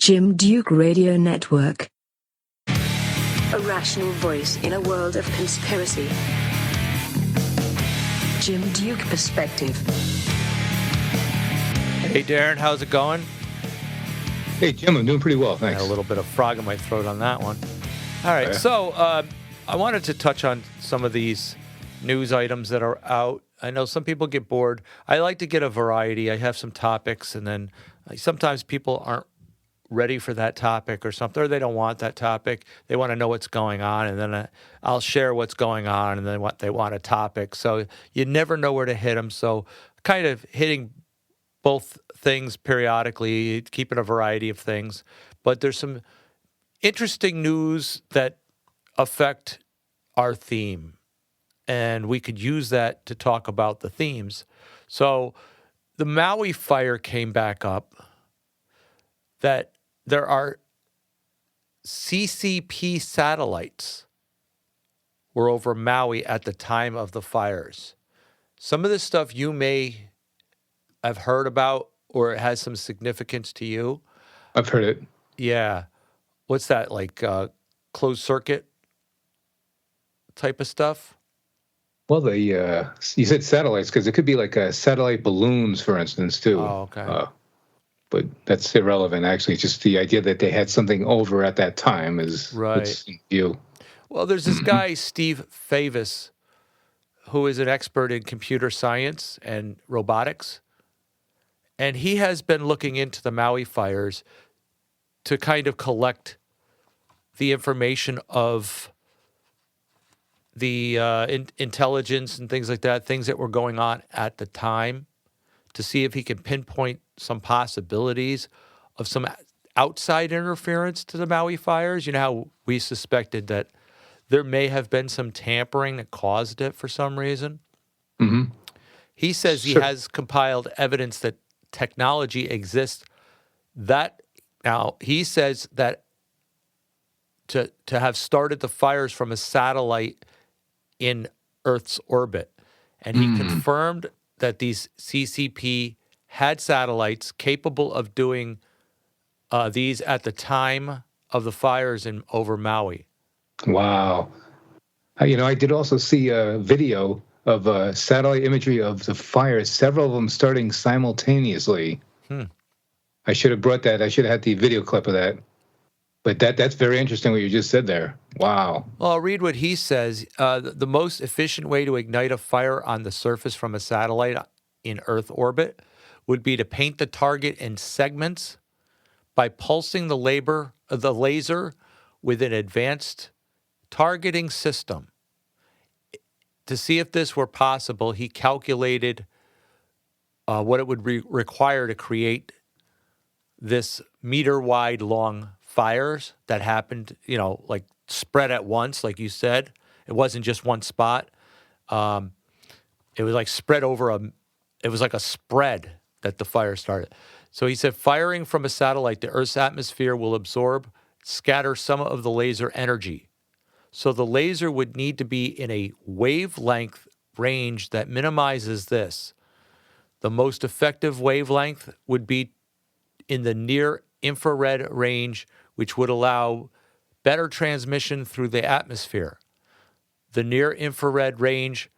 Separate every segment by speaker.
Speaker 1: Jim Duke Radio Network. A rational voice in a world of conspiracy. Jim Duke Perspective.
Speaker 2: Hey, Darren, how's it going?
Speaker 3: Hey, Jim, I'm doing pretty well, thanks.
Speaker 2: Had a little bit of frog in my throat on that one. All right, so I wanted to touch on some of these news items that are out. I know some people get bored. I like to get a variety. I have some topics, and then sometimes people aren't ready for that topic or something, or they don't want that topic. They want to know what's going on, and then I'll share what's going on, and then what they want a topic. So you never know where to hit them. So kind of hitting both things periodically, keeping a variety of things. But there's some interesting news that affect our theme, and we could use that to talk about the themes. So the Maui fire came back up, that there are CCP satellites were over Maui at the time of the fires. Some of this stuff you may have heard about, or it has some significance to you.
Speaker 3: I've heard it.
Speaker 2: Yeah. What's that, like closed circuit type of stuff?
Speaker 3: Well, you said satellites, because it could be like satellite balloons, for instance, too.
Speaker 2: Oh, okay.
Speaker 3: But that's irrelevant, actually. It's just the idea that they had something over at that time is what's in view.
Speaker 2: Well, there's this guy, Steve Favis, who is an expert in computer science and robotics. And he has been looking into the Maui fires to kind of collect the information of the intelligence and things like that, things that were going on at the time, to see if he can pinpoint some possibilities of some outside interference to the Maui fires. You know how we suspected that there may have been some tampering that caused it for some reason?
Speaker 3: Mm-hmm.
Speaker 2: He says he has compiled evidence that technology exists. Now, he says that to have started the fires from a satellite in Earth's orbit. And he confirmed that these CCP had satellites capable of doing these at the time of the fires over Maui.
Speaker 3: Wow. I did also see a video of satellite imagery of the fires, several of them starting simultaneously. I should have brought that. I should have had the video clip of that. But that's very interesting what you just said there. Wow.
Speaker 2: Well, I'll read what he says. The most efficient way to ignite a fire on the surface from a satellite in Earth orbit would be to paint the target in segments by pulsing the laser with an advanced targeting system. To see if this were possible, he calculated what it would require to create this meter-wide long fires that happened, like spread at once, like you said. It wasn't just one spot. It was like spread over it was like a spread that the fire started. So he said, firing from a satellite, the Earth's atmosphere will scatter some of the laser energy. So the laser would need to be in a wavelength range that minimizes this. The most effective wavelength would be in the near infrared range, which would allow better transmission through the atmosphere. The near infrared range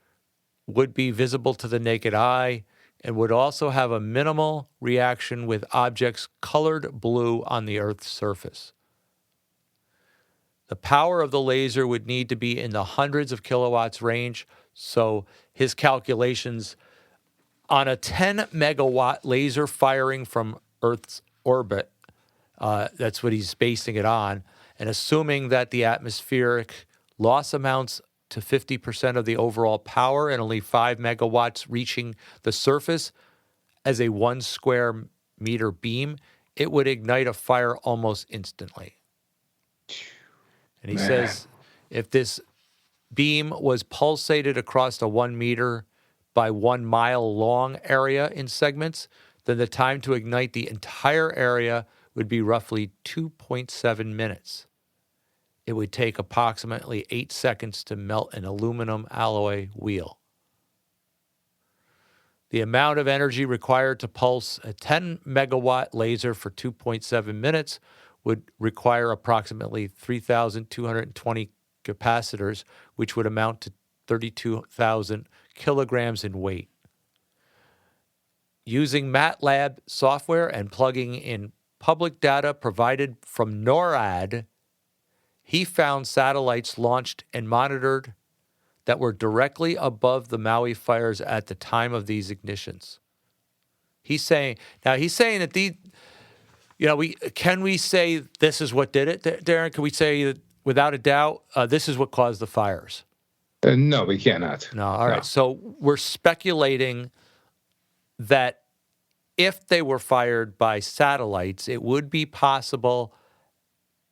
Speaker 2: would be visible to the naked eye and would also have a minimal reaction with objects colored blue on the Earth's surface. The power of the laser would need to be in the hundreds of kilowatts range, so his calculations on a 10 megawatt laser firing from Earth's orbit, that's what he's basing it on, and assuming that the atmospheric loss amounts to 50% of the overall power and only 5 megawatts reaching the surface as a 1 square meter beam, it would ignite a fire almost instantly. And he says if this beam was pulsated across a 1 meter by 1 mile long area in segments, then the time to ignite the entire area would be roughly 2.7 minutes. It would take approximately 8 seconds to melt an aluminum alloy wheel. The amount of energy required to pulse a 10 megawatt laser for 2.7 minutes would require approximately 3,220 capacitors, which would amount to 32,000 kilograms in weight. Using MATLAB software and plugging in public data provided from NORAD, he found satellites launched and monitored that were directly above the Maui fires at the time of these ignitions. He's saying that can we say this is what did it, Darren? Can we say that without a doubt this is what caused the fires?
Speaker 3: No, we cannot.
Speaker 2: No, all right. So we're speculating that if they were fired by satellites, it would be possible,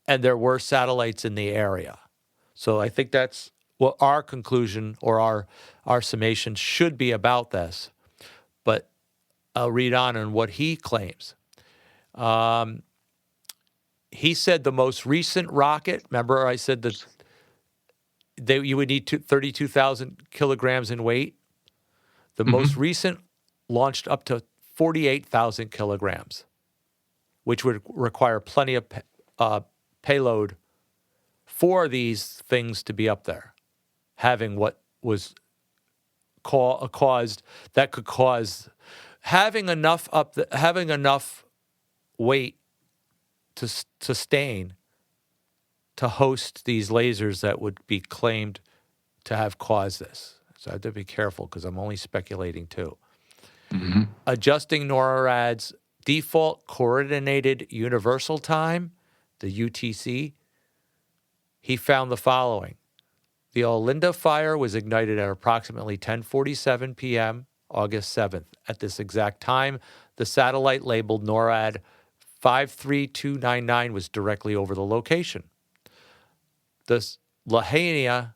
Speaker 2: and there were satellites in the area. So I think that's what our conclusion or our summation should be about this. But I'll read on what he claims. He said the most recent rocket, remember I said that you would need 32,000 kilograms in weight? The most recent launched up to 48,000 kilograms, which would require plenty of payload for these things to be up there, having what was caused that could cause having enough weight to sustain to host these lasers that would be claimed to have caused this. So I have to be careful because I'm only speculating too. Adjusting NORAD's default coordinated universal time, the UTC, he found the following. The Olinda fire was ignited at approximately 10:47 p.m., August 7th. At this exact time, the satellite labeled NORAD 53299 was directly over the location. The Lahaina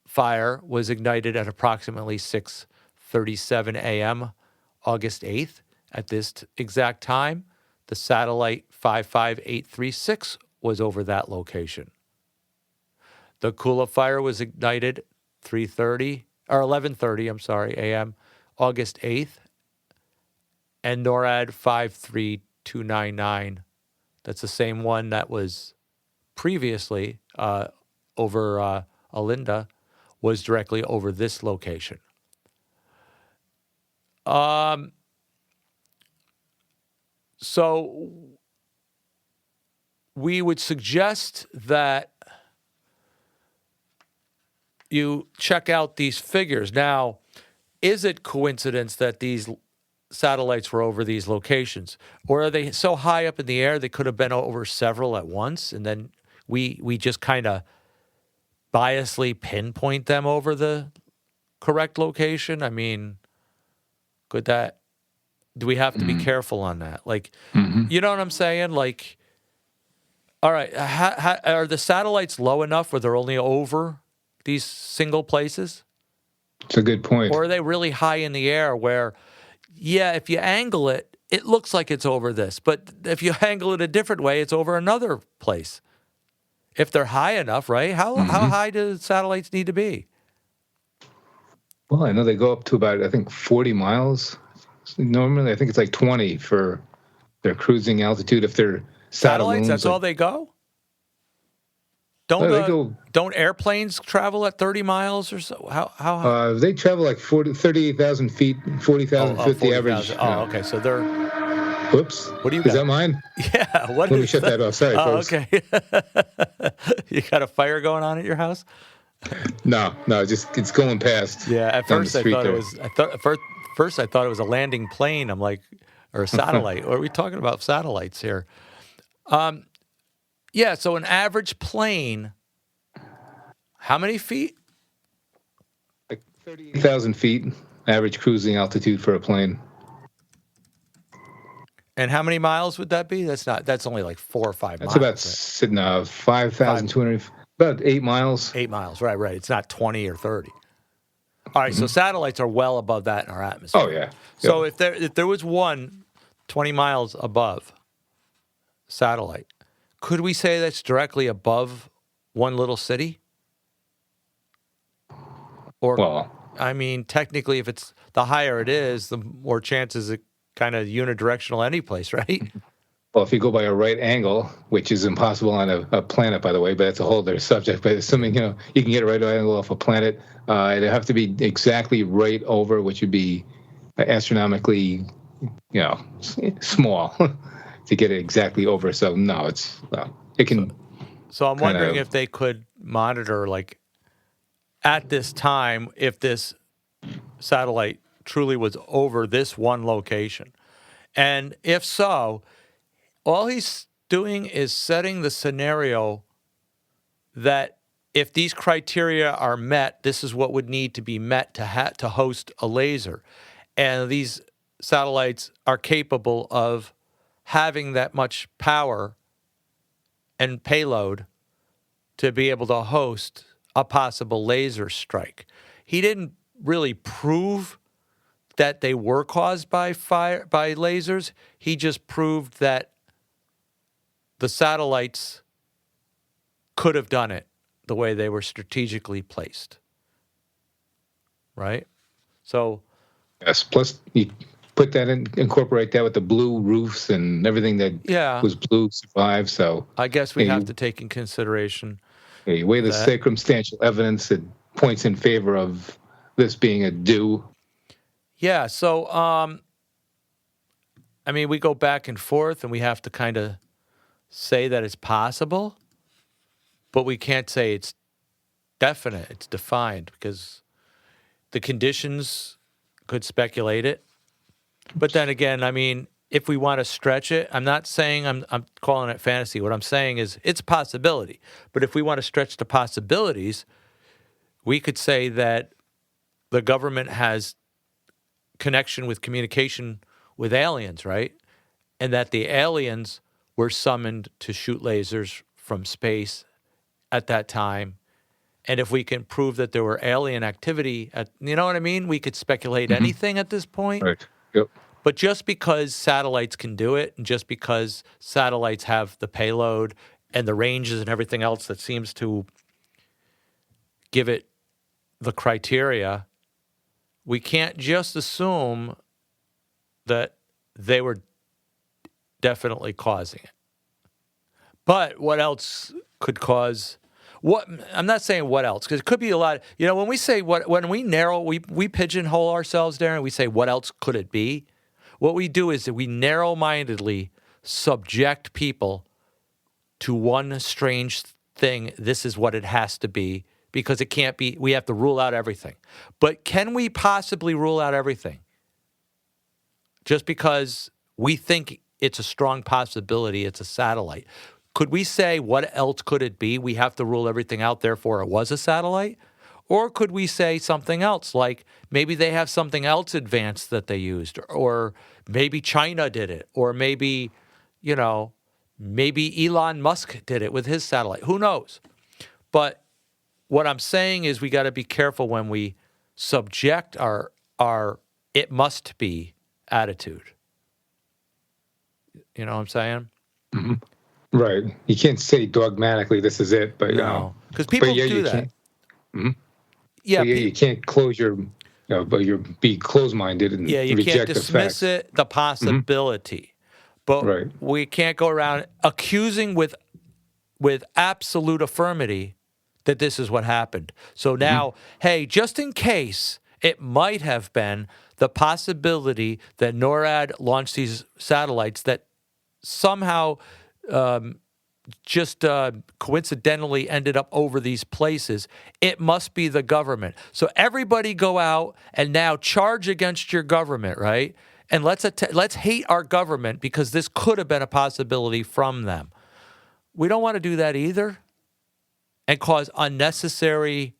Speaker 2: fire was ignited at approximately 6:37 a.m., August 8th. At this exact time, the satellite 55836 was over that location. The Kula fire was ignited 11:30 a.m., August 8th, and NORAD 53299, that's the same one that was previously over Olinda, was directly over this location. So we would suggest that you check out these figures. Now, is it coincidence that these satellites were over these locations? Or are they so high up in the air they could have been over several at once, and then we just kind of biasly pinpoint them over the correct location? I mean, do we have to be careful on that? Like, you know what I'm saying? Like, all right, are the satellites low enough where they're only over these single places?
Speaker 3: It's a good point.
Speaker 2: Or are they really high in the air where, yeah, if you angle it, it looks like it's over this. But if you angle it a different way, it's over another place. If they're high enough, right? How high do satellites need to be?
Speaker 3: Well, I know they go up to about, I think, 40 miles. Normally, I think it's like 20 for their cruising altitude if they're
Speaker 2: satellites. That's all they go? Don't airplanes travel at 30 miles or so? How high?
Speaker 3: They travel like 38,000 feet, 40,000 foot the average.
Speaker 2: Okay. So they're...
Speaker 3: Whoops.
Speaker 2: What do you got?
Speaker 3: Is that mine?
Speaker 2: Yeah.
Speaker 3: Let me shut that off. Sorry, folks.
Speaker 2: Okay. You got a fire going on at your house?
Speaker 3: No, just it's going past.
Speaker 2: Yeah. At first I thought it was a landing plane. I'm like, or a satellite. What are we talking about? Satellites here. Yeah. So an average plane, how many feet?
Speaker 3: Like 38,000 feet average cruising altitude for a plane.
Speaker 2: And how many miles would that be? That's only like 4 or 5 miles.
Speaker 3: That's about 5,200, about 8 miles.
Speaker 2: 8 miles, right. It's not 20 or 30. All right, so satellites are well above that in our atmosphere.
Speaker 3: Oh, yeah.
Speaker 2: So if there was one 20 miles above satellite, could we say that's directly above one little city? Or,
Speaker 3: well,
Speaker 2: I mean, technically, if it's the higher it is, the more chances it kind of unidirectional any place, right?
Speaker 3: Well, if you go by a right angle, which is impossible on a planet, by the way, but that's a whole other subject. But assuming you can get a right angle off a planet, it'd have to be exactly right over, which would be astronomically, small to get it exactly over. So no, it can.
Speaker 2: So I'm wondering if they could monitor, like, at this time, if this satellite truly was over this one location. And if so, all he's doing is setting the scenario that if these criteria are met, this is what would need to be met to host a laser. And these satellites are capable of having that much power and payload to be able to host a possible laser strike. He didn't really prove that they were caused by lasers. He just proved that the satellites could have done it the way they were strategically placed. Right? So
Speaker 3: yes. Plus, you incorporate that with the blue roofs and everything that was blue survived. So
Speaker 2: I guess we have to take in consideration.
Speaker 3: You weigh the circumstantial evidence that points in favor of this being a do.
Speaker 2: Yeah. So, I mean, we go back and forth, and we have to kind of say that it's possible, but we can't say it's definite. It's defined because the conditions could speculate it. But then again, I mean, if we want to stretch it, I'm not saying I'm calling it fantasy. What I'm saying is it's a possibility. But if we want to stretch the possibilities, we could say that the government has connection with communication with aliens, right? And that the aliens were summoned to shoot lasers from space at that time. And if we can prove that there were alien activity, you know what I mean? We could speculate anything at this point.
Speaker 3: Right. Yep.
Speaker 2: But just because satellites can do it, and just because satellites have the payload and the ranges and everything else that seems to give it the criteria, we can't just assume that they were definitely causing it. But what else could cause? I'm not saying what else, because it could be a lot. When we say when we narrow, we pigeonhole ourselves there, and we say what else could it be? What we do is that we narrow-mindedly subject people to one strange thing. This is what it has to be, because it can't be. We have to rule out everything. But can we possibly rule out everything? Just because we think it's a strong possibility, it's a satellite. Could we say, what else could it be? We have to rule everything out, therefore it was a satellite? Or could we say something else, like maybe they have something else advanced that they used, or maybe China did it, or maybe, maybe Elon Musk did it with his satellite. Who knows? But what I'm saying is we got to be careful when we subject our it must be attitude. You know what I'm saying?
Speaker 3: Mm-hmm. Right. You can't say dogmatically this is it, but
Speaker 2: because people do that.
Speaker 3: Mm-hmm.
Speaker 2: Yeah,
Speaker 3: you can't close but you're be closed-minded and
Speaker 2: you
Speaker 3: reject
Speaker 2: can't dismiss the possibility. But we can't go around accusing with absolute affirmity that this is what happened. So now, hey, just in case it might have been the possibility that NORAD launched these satellites that somehow just coincidentally ended up over these places, it must be the government. So everybody go out and now charge against your government, right? And let's hate our government because this could have been a possibility from them. We don't want to do that either and cause unnecessary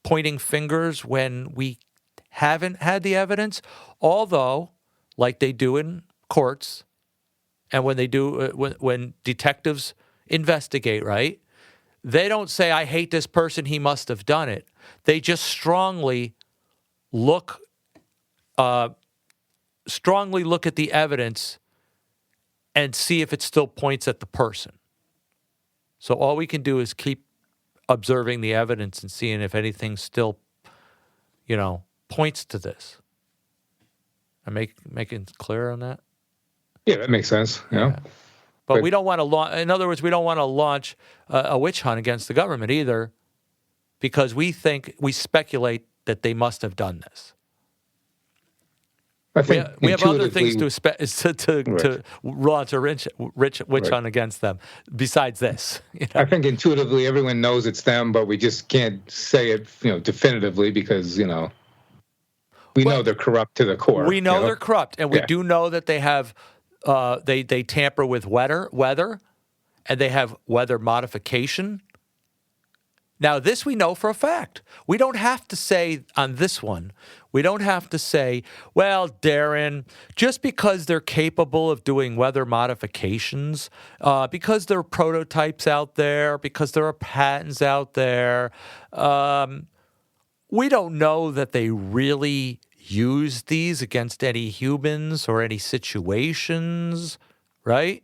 Speaker 2: pointing fingers when we haven't had the evidence. Although, like they do in courts and when they do when detectives investigate, right? They don't say, I hate this person, he must have done it. They just strongly look at the evidence and see if it still points at the person. So all we can do is keep observing the evidence and seeing if anything still, points to this. I'm making it clear on that?
Speaker 3: Yeah, that makes sense. Yeah.
Speaker 2: But we don't want to launch. In other words, we don't want to launch a witch hunt against the government either, because we speculate that they must have done this.
Speaker 3: I think
Speaker 2: we have other things
Speaker 3: right.
Speaker 2: to launch a witch hunt against them besides this.
Speaker 3: I think intuitively everyone knows it's them, but we just can't say it, definitively because we know they're corrupt to the core.
Speaker 2: We know they're corrupt, and we do know that they have they tamper with weather, and they have weather modification. Now, this we know for a fact. We don't have to say on this one, we don't have to say, well, Darren, just because they're capable of doing weather modifications, because there are prototypes out there, because there are patents out there, we don't know that they really use these against any humans or any situations, right?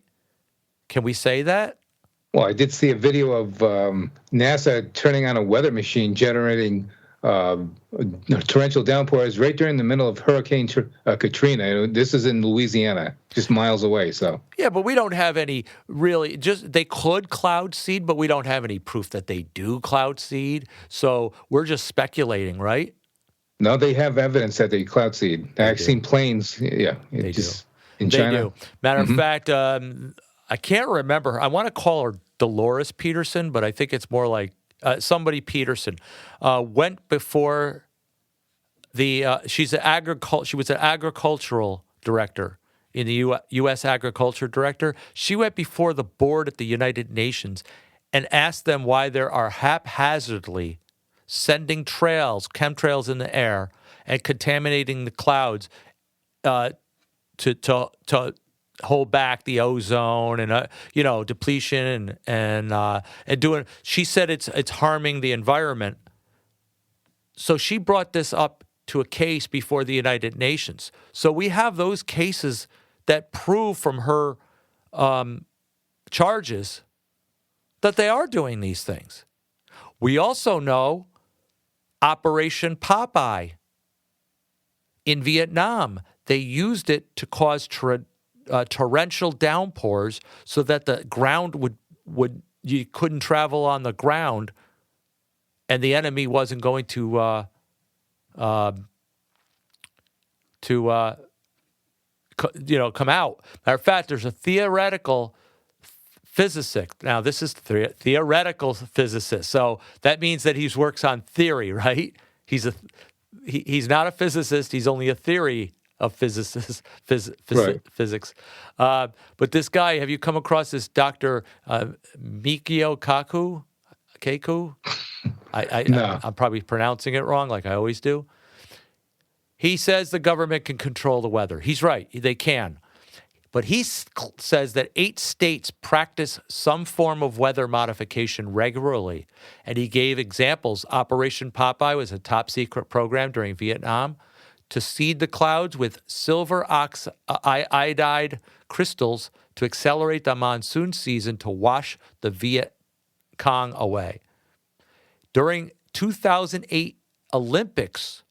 Speaker 2: Can we say that?
Speaker 3: Well, I did see a video of NASA turning on a weather machine generating torrential downpours right during the middle of Hurricane Katrina. This is in Louisiana, just miles away. So
Speaker 2: yeah, but we don't have any really. They could cloud seed, but we don't have any proof that they do cloud seed. So we're just speculating, right?
Speaker 3: No, they have evidence that they cloud seed. I've seen planes. Yeah,
Speaker 2: they do
Speaker 3: in China.
Speaker 2: They do. Matter of fact, I can't remember. I want to call her Dolores Peterson, but I think it's more like somebody Peterson. Went before the. She was an agricultural director in the U.S. Agriculture Director. She went before the board at the United Nations and asked them why there are haphazardly sending chemtrails in the air and contaminating the clouds to hold back the ozone and depletion and doing. She said it's harming the environment. So she brought this up to a case before the United Nations. So we have those cases that prove from her charges that they are doing these things. We also know Operation Popeye in Vietnam. They used it to cause torrential downpours so that the ground you couldn't travel on the ground, and the enemy wasn't going to come out. Matter of fact, there's a theoretical physicist. Now, this is theoretical physicist, so that means that he works on theory, right? He's not a physicist. He's only a theory of physics. But this guy, have you come across this Dr. Mikio Kaku?
Speaker 3: No.
Speaker 2: I'm probably pronouncing it wrong, like I always do. He says the government can control the weather. He's right. They can. But he says that 8 states practice some form of weather modification regularly. And he gave examples. Operation Popeye was a top-secret program during Vietnam to seed the clouds with silver iodide crystals to accelerate the monsoon season to wash the Viet Cong away. During 2008 Olympics,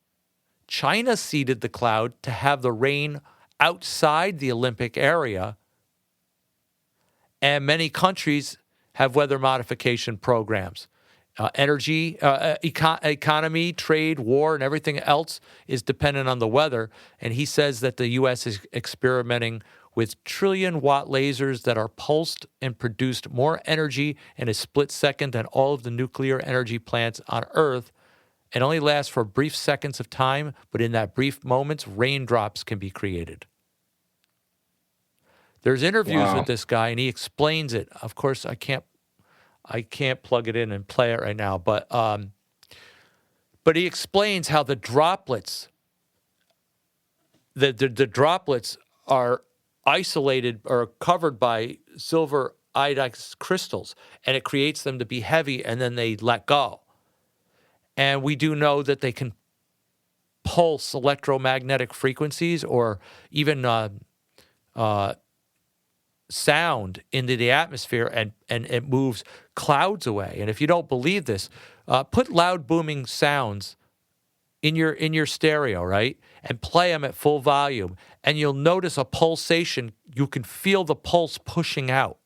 Speaker 2: China seeded the cloud to have the rain outside the Olympic area, and many countries have weather modification programs. Energy, economy, trade, war, and everything else is dependent on the weather. And he says that the U.S. is experimenting with trillion-watt lasers that are pulsed and produced more energy in a split second than all of the nuclear energy plants on Earth, and only last for brief seconds of time, but in that brief moments, raindrops can be created. There's interviews with this guy, and he explains it. Of course, I can't plug it in and play it right now, but he explains how the droplets, the droplets are isolated or covered by silver iodide crystals, and it creates them to be heavy, and then they let go. And we do know that they can pulse electromagnetic frequencies or even sound into the atmosphere, and it moves clouds away. And if you don't believe this, put loud booming sounds in your stereo, right? And play them at full volume, and you'll notice a pulsation. You can feel the pulse pushing out.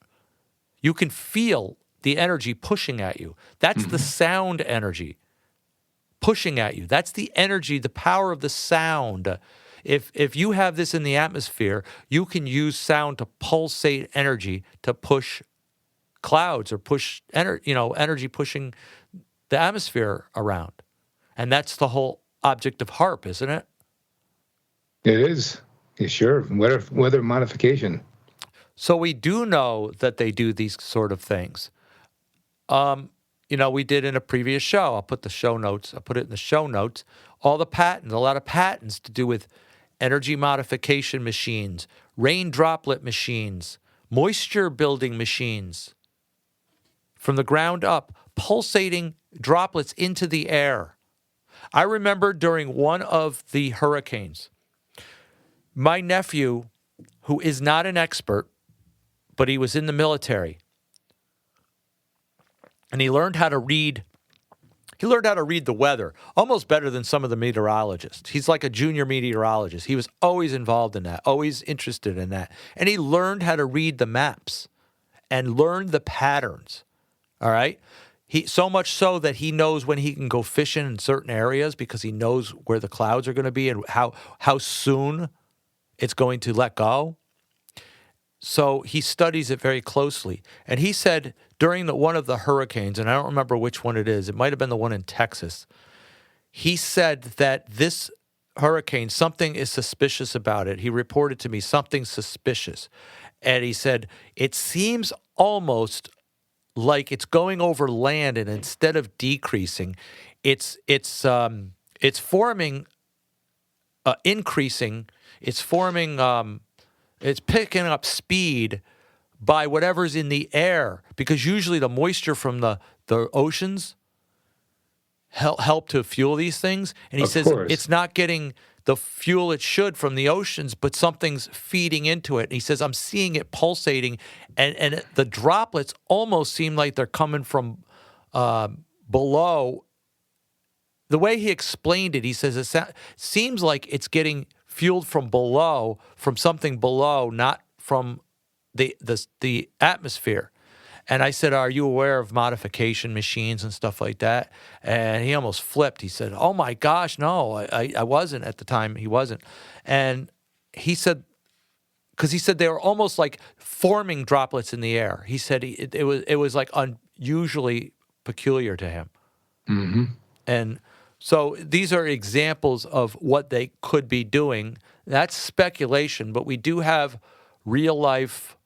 Speaker 2: You can feel the energy pushing at you. That's the sound energy pushing at you. That's the energy, the power of the sound. If you have this in the atmosphere, you can use sound to pulsate energy to push clouds or push energy pushing the atmosphere around. And that's the whole object of HARP, isn't it?
Speaker 3: It is. Yeah, sure. Weather modification.
Speaker 2: So we do know that they do these sort of things. We did in a previous show. I'll put it in the show notes. A lot of patents to do with energy modification machines, rain droplet machines, moisture building machines. From the ground up, pulsating droplets into the air. I remember during one of the hurricanes, my nephew, who is not an expert, but he was in the military, and he learned how to read the weather almost better than some of the meteorologists. He's like a junior meteorologist. He was always involved in that, always interested in that. And he learned how to read the maps and learn the patterns. All right? So much so that he knows when he can go fishing in certain areas because he knows where the clouds are going to be and how soon it's going to let go. So he studies it very closely. And he said during one of the hurricanes, and I don't remember which one it is, it might have been the one in Texas, he said that this hurricane, something is suspicious about it. He reported to me something suspicious. And he said, it seems almost like it's going over land, and instead of decreasing, it's forming, increasing. It's forming. It's picking up speed by whatever's in the air, because usually the moisture from the oceans help to fuel these things. And he says it's not getting the fuel it should from the oceans, but something's feeding into it. And he says, I'm seeing it pulsating, and the droplets almost seem like they're coming from below. The way he explained it, he says it seems like it's getting fueled from below, from something below, not from the atmosphere. And I said, are you aware of modification machines and stuff like that? And he almost flipped. He said, oh my gosh, no, I wasn't at the time. He wasn't. And he said, because he said they were almost like forming droplets in the air. He said it was like unusually peculiar to him.
Speaker 3: Mm-hmm.
Speaker 2: And so these are examples of what they could be doing. That's speculation, but we do have real life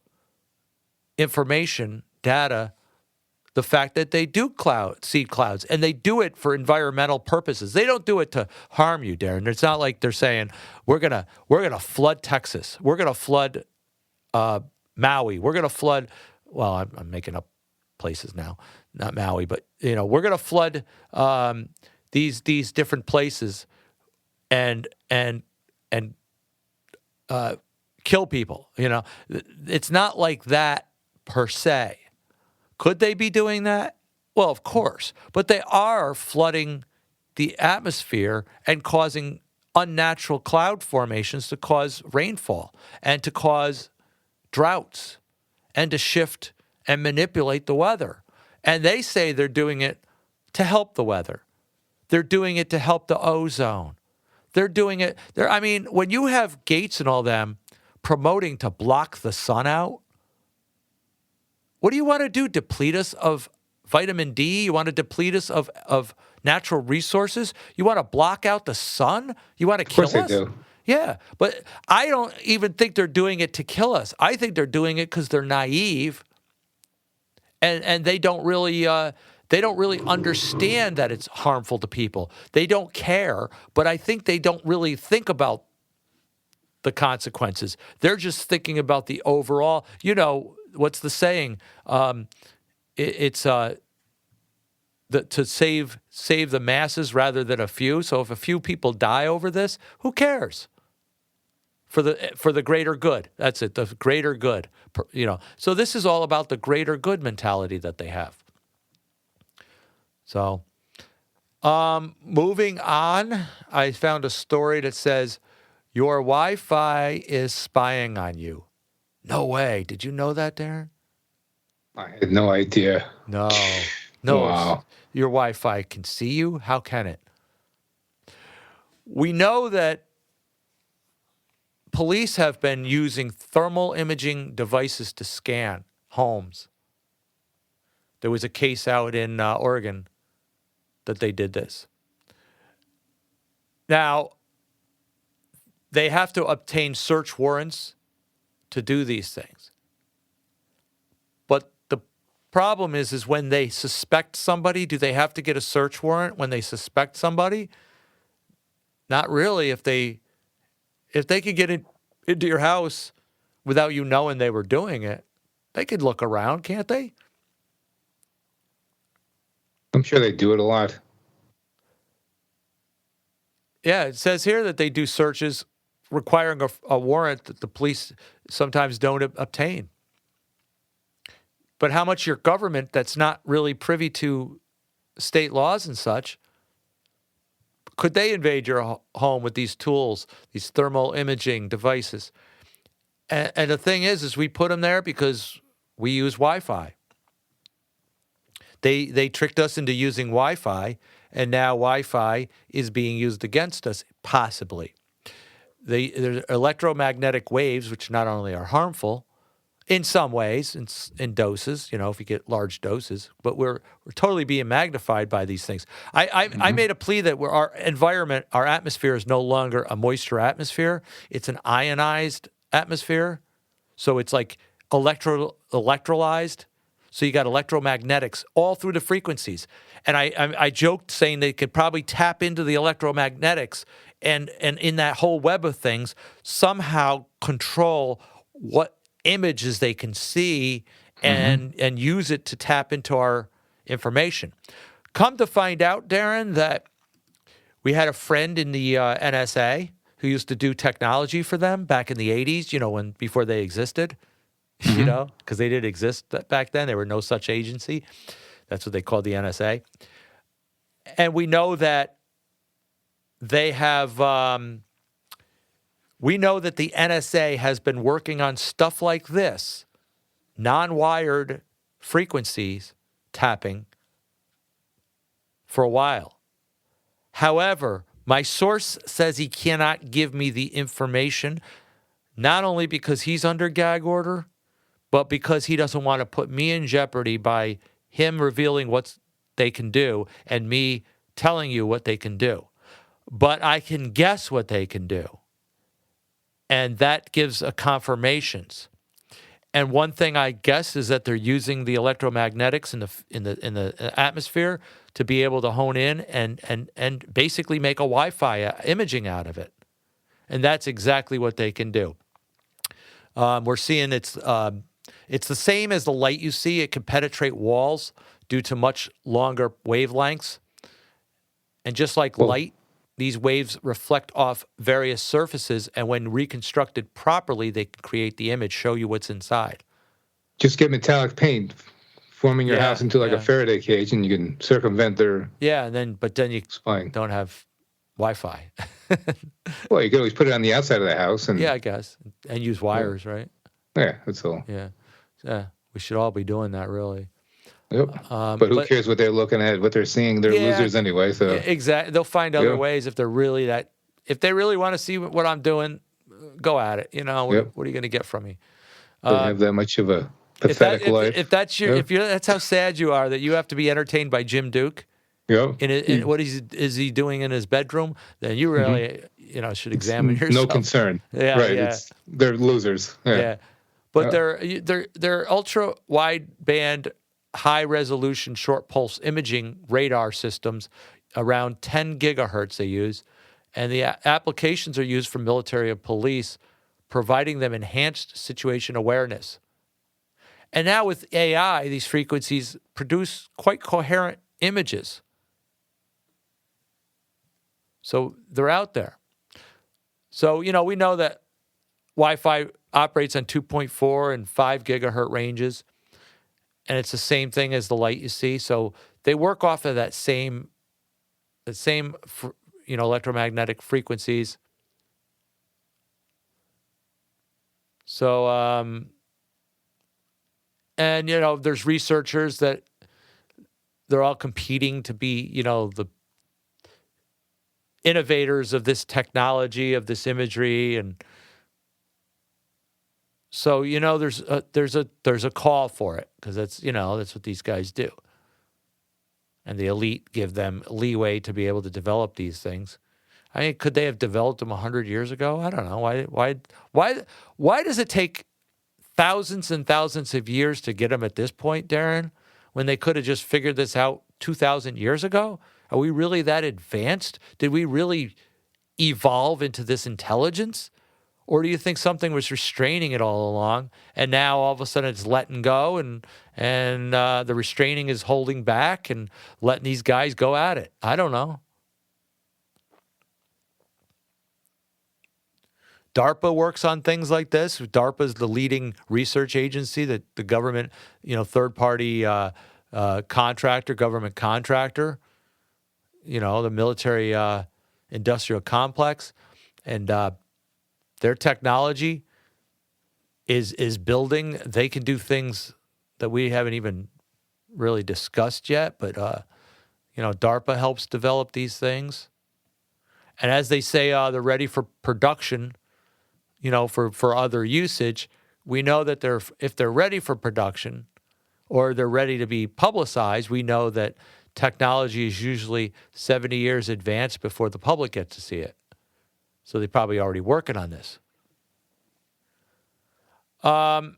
Speaker 2: information, data, the fact that they do seed clouds, and they do it for environmental purposes. They don't do it to harm you, Darren. It's not like they're saying we're gonna flood Texas, we're gonna flood Maui, we're gonna flood. Well, I'm making up places now, not Maui, but we're gonna flood these different places and kill people. It's not like that per se. Could they be doing that? Well, of course, but they are flooding the atmosphere and causing unnatural cloud formations to cause rainfall and to cause droughts and to shift and manipulate the weather. And they say they're doing it to help the weather. They're doing it to help the ozone. They're doing it. When you have Gates and all them promoting to block the sun out, what do you want to do? Deplete us of vitamin D? You want to deplete us of natural resources? You want to block out the sun? You want to kill us? Of course they do. Yeah, but I don't even think they're doing it to kill us. I think they're doing it because they're naive, and they don't really understand that it's harmful to people. They don't care, but I think they don't really think about the consequences. They're just thinking about the overall. What's the saying? It's to save the masses rather than a few. So if a few people die over this, who cares? For the greater good. That's it. The greater good. So this is all about the greater good mentality that they have. So Moving on, I found a story that says your Wi-Fi is spying on you. No way. Did you know that, Darren?
Speaker 3: I had no idea.
Speaker 2: No.
Speaker 3: Wow.
Speaker 2: Your Wi-Fi can see you? How can it? We know that police have been using thermal imaging devices to scan homes. There was a case out in Oregon that they did this. Now, they have to obtain search warrants to do these things. But the problem is when they suspect somebody, do they have to get a search warrant when they suspect somebody? Not really. If they could get into your house without you knowing they were doing it, they could look around, can't they?
Speaker 3: I'm sure they do it a lot.
Speaker 2: Yeah, it says here that they do searches requiring a warrant that the police sometimes don't obtain. But how much your government that's not really privy to state laws and such, could they invade your home with these tools, these thermal imaging devices? And the thing is we put them there because we use Wi-Fi. They tricked us into using Wi-Fi, and now Wi-Fi is being used against us, possibly. There's electromagnetic waves, which not only are harmful in some ways, in doses, if you get large doses, but we're totally being magnified by these things. I made a plea that our environment, our atmosphere is no longer a moisture atmosphere. It's an ionized atmosphere. So it's like electrolyzed. So you got electromagnetics all through the frequencies. And I joked saying they could probably tap into the electromagnetics and in that whole web of things, somehow control what images they can see and use it to tap into our information. Come to find out, Darren, that we had a friend in the NSA who used to do technology for them back in the 80s, before they existed. Because they didn't exist back then. There were no such agency. That's what they called the NSA. And we know that they have, we know that the NSA has been working on stuff like this, non-wired frequencies tapping for a while. However, my source says he cannot give me the information, not only because he's under gag order, but because he doesn't want to put me in jeopardy by him revealing what they can do and me telling you what they can do. But I can guess what they can do. And that gives a confirmations. And one thing I guess is that they're using the electromagnetics in the atmosphere to be able to hone in and basically make a Wi-Fi imaging out of it. And that's exactly what they can do. We're seeing it's the same as the light you see. It can penetrate walls due to much longer wavelengths. And just like light, these waves reflect off various surfaces, and when reconstructed properly, they can create the image, show you what's inside.
Speaker 3: Just get metallic paint, forming your house into like a Faraday cage, and you can circumvent their
Speaker 2: but then you
Speaker 3: spying.
Speaker 2: Don't have Wi-Fi.
Speaker 3: Well, you could always put it on the outside of the house. And
Speaker 2: I guess. And use wires, right?
Speaker 3: Yeah, that's all.
Speaker 2: Yeah, we should all be doing that, really.
Speaker 3: Yep. But who cares what they're looking at, what they're seeing? They're losers anyway. So
Speaker 2: exactly, they'll find other ways if they're really if they really want to see what I'm doing, go at it. What are you going to get from me?
Speaker 3: Don't have that much of a pathetic life.
Speaker 2: If that's that's how sad you are that you have to be entertained by Jim Duke.
Speaker 3: Yeah.
Speaker 2: In what is he doing in his bedroom? Then you really should examine yourself.
Speaker 3: No concern.
Speaker 2: Yeah.
Speaker 3: Right.
Speaker 2: Yeah.
Speaker 3: They're losers. Yeah.
Speaker 2: But they're ultra wideband, high resolution, short pulse imaging radar systems, around 10 gigahertz they use, and the applications are used for military and police, providing them enhanced situation awareness. And now with AI, these frequencies produce quite coherent images. So they're out there. So, we know that Wi-Fi operates on 2.4 and 5 gigahertz ranges, and it's the same thing as the light you see. So they work off of that same the same, electromagnetic frequencies. So, and, there's researchers that they're all competing to be, the innovators of this technology, of this imagery. And so, there's a call for it because that's what these guys do. And the elite give them leeway to be able to develop these things. I mean, could they have developed them 100 years ago? I don't know. Why does it take thousands and thousands of years to get them at this point, Darren, when they could have just figured this out 2,000 years ago? Are we really that advanced? Did we really evolve into this intelligence? Or do you think something was restraining it all along, and now all of a sudden it's letting go, and the restraining is holding back and letting these guys go at it? I don't know. DARPA works on things like this. DARPA is the leading research agency that the government, third-party government contractor, the military industrial complex, and their technology is building. They can do things that we haven't even really discussed yet, but DARPA helps develop these things. And as they say, they're ready for production. For other usage, we know that if they're ready for production or they're ready to be publicized, we know that technology is usually 70 years advanced before the public gets to see it. So they're probably already working on this. And,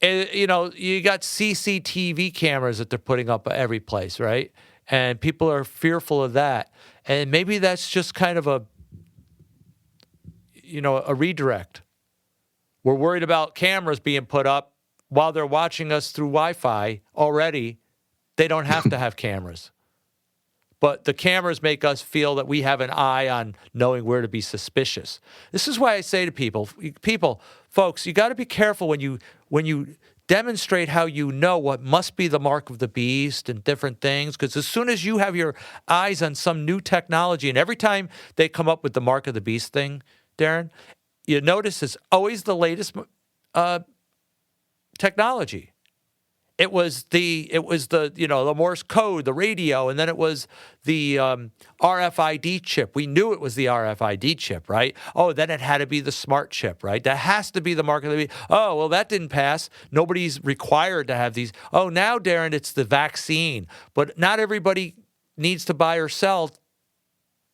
Speaker 2: you got CCTV cameras that they're putting up every place, right? And people are fearful of that. And maybe that's just kind of a redirect. We're worried about cameras being put up while they're watching us through Wi-Fi already. They don't have to have cameras. But the cameras make us feel that we have an eye on knowing where to be suspicious. This is why I say to people, folks, you got to be careful when you demonstrate how you know what must be the mark of the beast and different things, because as soon as you have your eyes on some new technology, and every time they come up with the mark of the beast thing, Darren, you notice it's always the latest technology. It was the the Morse code, the radio, and then it was the RFID chip. We knew it was the RFID chip, right? Oh, then it had to be the smart chip, right? That has to be the mark of the beast. Oh, well, that didn't pass. Nobody's required to have these. Oh, now, Darren, it's the vaccine. But not everybody needs to buy or sell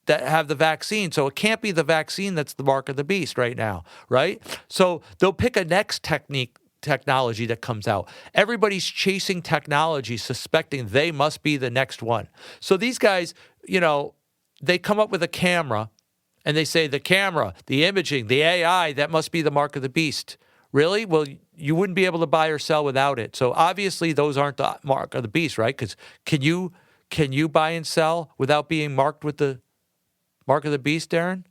Speaker 2: that have the vaccine. So it can't be the vaccine that's the mark of the beast right now, right? So they'll pick a next technology that comes out. Everybody's chasing technology, suspecting they must be the next one. So these guys, they come up with a camera and they say the camera, the imaging, the AI, that must be the mark of the beast. Really? Well, you wouldn't be able to buy or sell without it. So obviously those aren't the mark of the beast, right? Because can you buy and sell without being marked with the mark of the beast, Darren?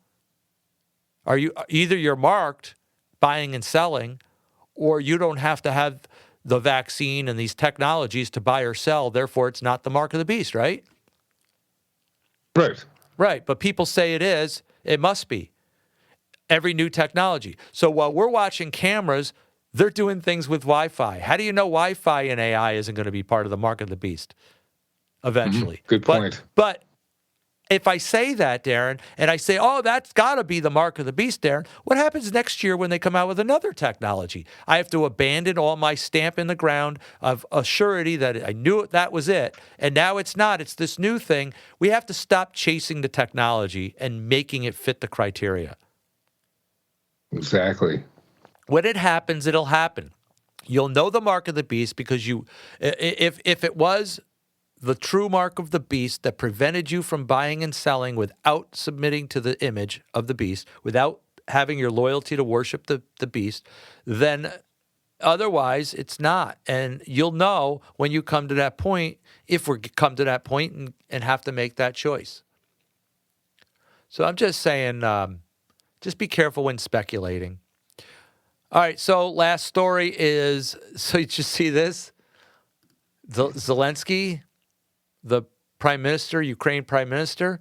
Speaker 2: Are you either you're marked buying and selling, or you don't have to have the vaccine and these technologies to buy or sell. Therefore, it's not the mark of the beast, right?
Speaker 3: Right.
Speaker 2: Right. But people say it is. It must be. Every new technology. So while we're watching cameras, they're doing things with Wi-Fi. How do you know Wi-Fi and AI isn't going to be part of the mark of the beast eventually?
Speaker 3: Mm-hmm. Good point.
Speaker 2: But if I say that, Darren, and I say, oh, that's got to be the mark of the beast, Darren, what happens next year when they come out with another technology? I have to abandon all my stamp in the ground of a surety that I knew that was it, and now it's not. It's this new thing. We have to stop chasing the technology and making it fit the criteria.
Speaker 3: Exactly.
Speaker 2: When it happens, it'll happen. You'll know the mark of the beast because if it was the true mark of the beast that prevented you from buying and selling without submitting to the image of the beast, without having your loyalty to worship the beast, then otherwise it's not. And you'll know when you come to that point, if we come to that point and have to make that choice. So I'm just saying, just be careful when speculating. All right, so last story is, so did you see this? Zelensky, the Ukraine Prime Minister,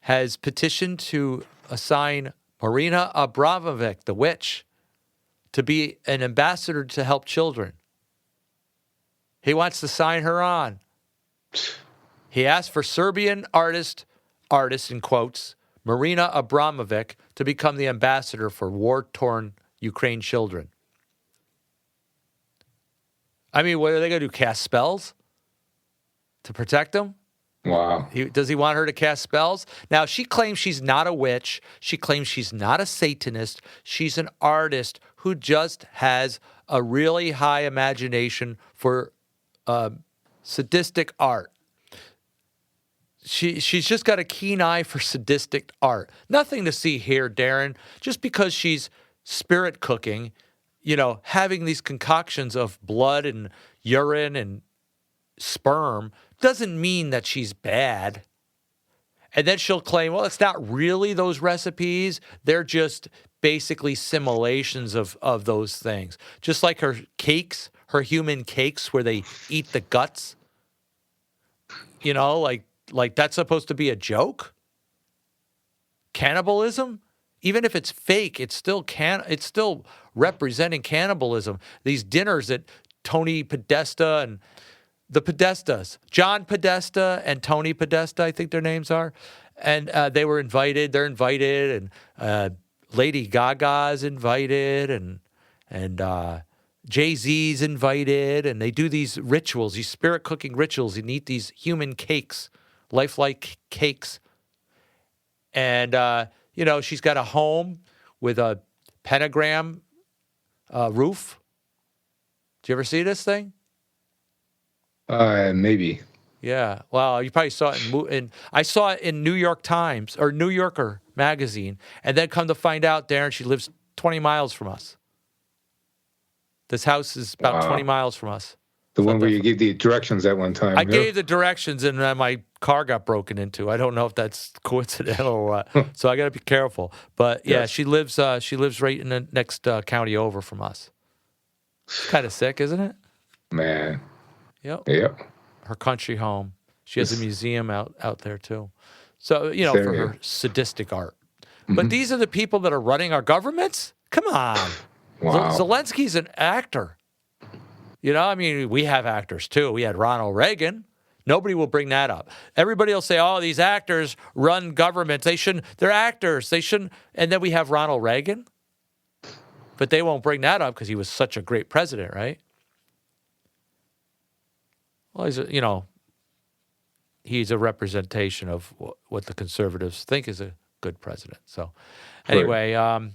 Speaker 2: has petitioned to assign Marina Abramovic, the witch, to be an ambassador to help children. He wants to sign her on. He asked for Serbian artist in quotes, Marina Abramovic, to become the ambassador for war-torn Ukraine children. I mean, what are they going to do, cast spells to protect them?
Speaker 3: Wow.
Speaker 2: Does he want her to cast spells? Now, she claims she's not a witch. She claims she's not a Satanist. She's an artist who just has a really high imagination for sadistic art. She's just got a keen eye for sadistic art. Nothing to see here, Darren. Just because she's spirit cooking, having these concoctions of blood and urine and sperm doesn't mean that she's bad. And then she'll claim, well, it's not really those recipes. They're just basically simulations of those things. Just like her cakes, her human cakes where they eat the guts. Like that's supposed to be a joke? Cannibalism? Even if it's fake, it's still representing cannibalism. These dinners that Tony Podesta and the Podestas, John Podesta and Tony Podesta, I think their names are, and they were invited. They're invited, and Lady Gaga's invited, and Jay-Z's invited, and they do these rituals, these spirit cooking rituals, and eat these human cakes, lifelike cakes, and she's got a home with a pentagram roof. Did you ever see this thing?
Speaker 3: Maybe.
Speaker 2: Yeah. Well, you probably saw it I saw it in New York Times or New Yorker magazine, and then come to find out, Darren, she lives 20 miles from us. This house is about 20 miles from us.
Speaker 3: The one where you gave the directions at one time.
Speaker 2: I gave the directions, and my car got broken into. I don't know if that's coincidental or what. So I got to be careful. But yeah, yes. She lives right in the next county over from us. Kind of sick, isn't it?
Speaker 3: Man.
Speaker 2: Yep.
Speaker 3: Yep.
Speaker 2: Her country home. She has a museum out there too. So, for her sadistic art. Mm-hmm. But these are the people that are running our governments? Come on.
Speaker 3: Wow.
Speaker 2: Zelensky's an actor. We have actors too. We had Ronald Reagan. Nobody will bring that up. Everybody will say, oh, these actors run governments. They're actors. They shouldn't. And then we have Ronald Reagan. But they won't bring that up because he was such a great president, right? Well, he's a representation of what the conservatives think is a good president. So anyway, I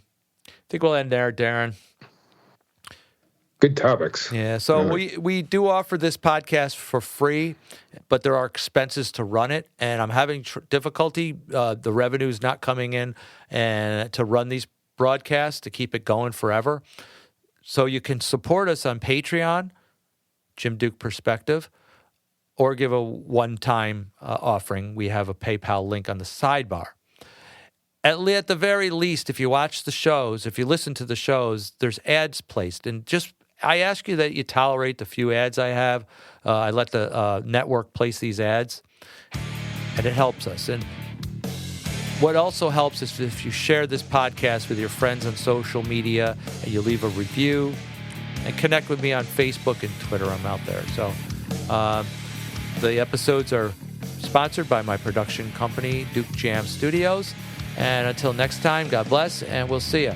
Speaker 2: think we'll end there, Darren.
Speaker 3: Good topics.
Speaker 2: Yeah, so we do offer this podcast for free, but there are expenses to run it, and I'm having difficulty. The revenue is not coming in and to run these broadcasts, to keep it going forever. So you can support us on Patreon, Jim Duke Perspective, or give a one-time offering. We have a PayPal link on the sidebar. At the very least, if you watch the shows, if you listen to the shows, there's ads placed. And I ask you that you tolerate the few ads I have. I let the network place these ads, and it helps us. And what also helps is if you share this podcast with your friends on social media, and you leave a review, and connect with me on Facebook and Twitter. I'm out there. So the episodes are sponsored by my production company, Duke Jam Studios. And until next time, God bless, and we'll see you.